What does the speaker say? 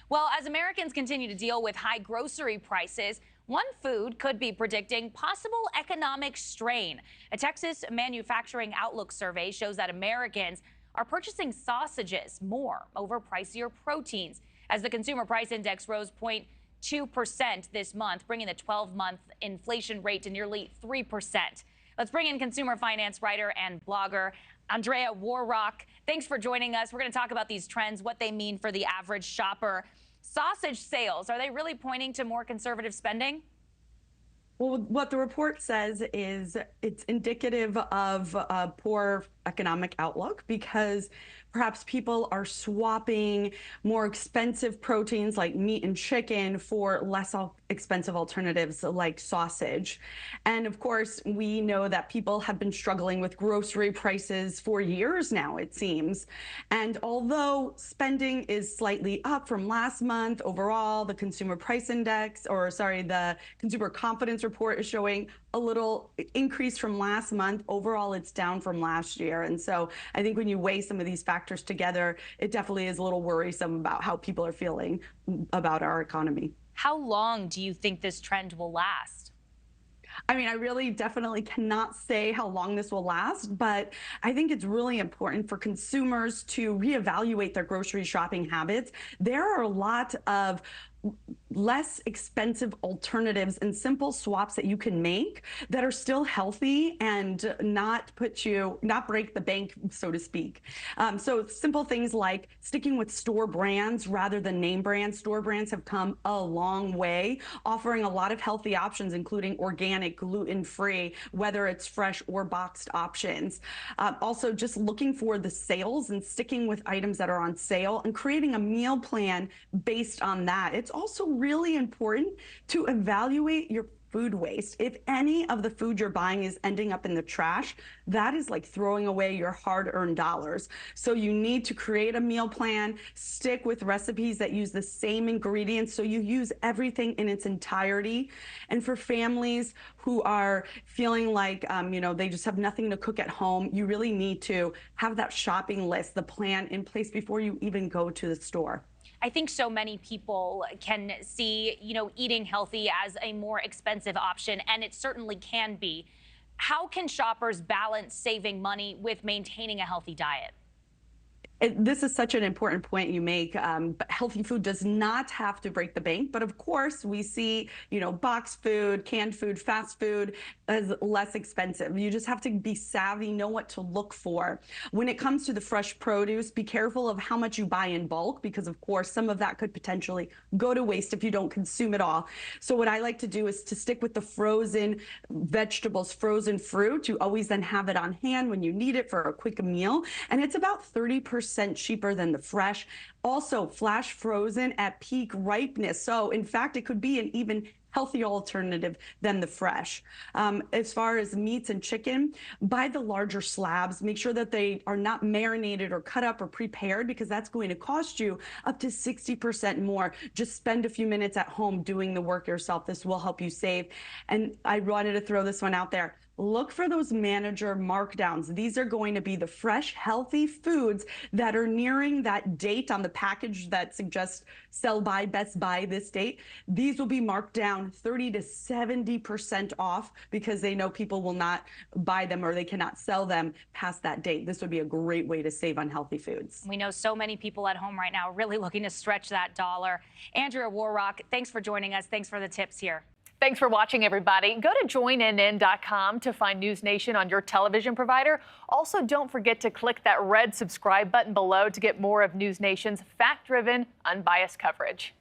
Well, as Americans continue to deal with high grocery prices, one food could be predicting possible economic strain. A Texas Manufacturing Outlook survey shows that Americans are purchasing sausages more over pricier proteins, as the consumer price index rose 0.2% this month, bringing the 12-month inflation rate to nearly 3%. Let's bring in consumer finance writer and blogger Andrea Woroch. Thanks for joining us. We're going to talk about these trends, what they mean for the average shopper. Sausage sales, are they really pointing to more conservative spending? Well, what the report says is it's indicative of a poor economic outlook because perhaps people are swapping more expensive proteins like meat and chicken for less expensive alternatives like sausage. And of course, we know that people have been struggling with grocery prices for years now, it seems. And although spending is slightly up from last month, overall, the consumer price index, the consumer confidence report is showing a little increase from last month. Overall, it's down from last year. And so I think when you weigh some of these factors together, it definitely is a little worrisome about how people are feeling about our economy. How long do you think this trend will last? I mean, I really definitely cannot say how long this will last, but I think it's really important for consumers to reevaluate their grocery shopping habits. There are a lot of less expensive alternatives and simple swaps that you can make that are still healthy and not break the bank, so to speak. So simple things like sticking with store brands rather than name brands. Store brands have come a long way, offering a lot of healthy options, including organic, gluten-free, whether it's fresh or boxed options. Also, just looking for the sales and sticking with items that are on sale and creating a meal plan based on that. It's also really important to evaluate your food waste. If any of the food you're buying is ending up in the trash, that is like throwing away your hard-earned dollars. So you need to create a meal plan, stick with recipes that use the same ingredients so you use everything in its entirety. And for families who are feeling like they just have nothing to cook at home, you really need to have that shopping list, the plan in place before you even go to the store. I think so many people can see, eating healthy as a more expensive option, and it certainly can be. How can shoppers balance saving money with maintaining a healthy diet? This is such an important point you make. But healthy food does not have to break the bank. But of course, we see, boxed food, canned food, fast food as less expensive. You just have to be savvy, know what to look for. When it comes to the fresh produce, be careful of how much you buy in bulk, because of course, some of that could potentially go to waste if you don't consume it all. So what I like to do is to stick with the frozen vegetables, frozen fruit. You always then have it on hand when you need it for a quick meal. And it's about 30% cheaper than the fresh. Also, flash frozen at peak ripeness. So in fact, it could be an even healthier alternative than the fresh. As far as meats and chicken, buy the larger slabs. Make sure that they are not marinated or cut up or prepared, because that's going to cost you up to 60% more. Just spend a few minutes at home doing the work yourself. This will help you save. And I wanted to throw this one out there. Look for those manager markdowns. These are going to be the fresh, healthy foods that are nearing that date on the package that suggests sell by, best by this date. These will be marked down 30 to 70% off because they know people will not buy them or they cannot sell them past that date. This would be a great way to save on healthy foods. We know so many people at home right now really looking to stretch that dollar. Andrea Woroch, thanks for joining us. Thanks for the tips here. Thanks for watching, everybody. Go to joinnn.com to find NewsNation on your television provider. Also, don't forget to click that red subscribe button below to get more of NewsNation's fact-driven, unbiased coverage.